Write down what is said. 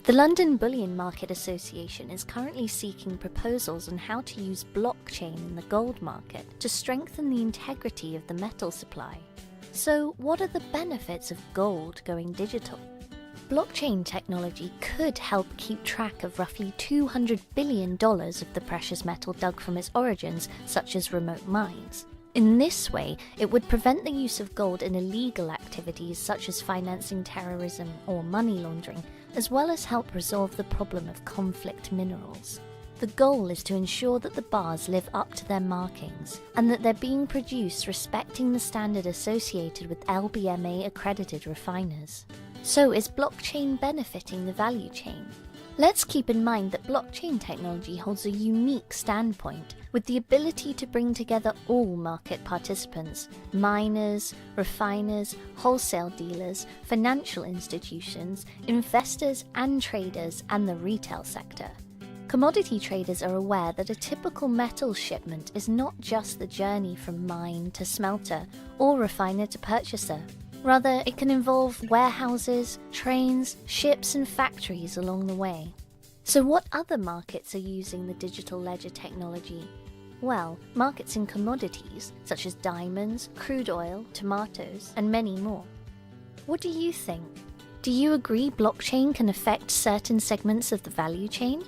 The London Bullion Market Association is currently seeking proposals on how to use blockchain in the gold market to strengthen the integrity of the metal supply. So, what are the benefits of gold going digital? Blockchain technology could help keep track of roughly $200 billion of the precious metal dug from its origins, such as remote mines. In this way, it would prevent the use of gold in illegal activities such as financing terrorism or money laundering, as well as help resolve the problem of conflict minerals. The goal is to ensure that the bars live up to their markings and that they're being produced respecting the standard associated with LBMA accredited refiners. So, is blockchain benefiting the value chain? Let's keep in mind that blockchain technology holds a unique standpoint with the ability to bring together all market participants: miners, refiners, wholesale dealers, financial institutions, investors and traders, and the retail sector. Commodity traders are aware that a typical metal shipment is not just the journey from mine to smelter or refiner to purchaser. Rather, it can involve warehouses, trains, ships, and factories along the way. So what other markets are using the digital ledger technology? Well, markets in commodities, such as diamonds, crude oil, tomatoes, and many more. What do you think? Do you agree blockchain can affect certain segments of the value chain?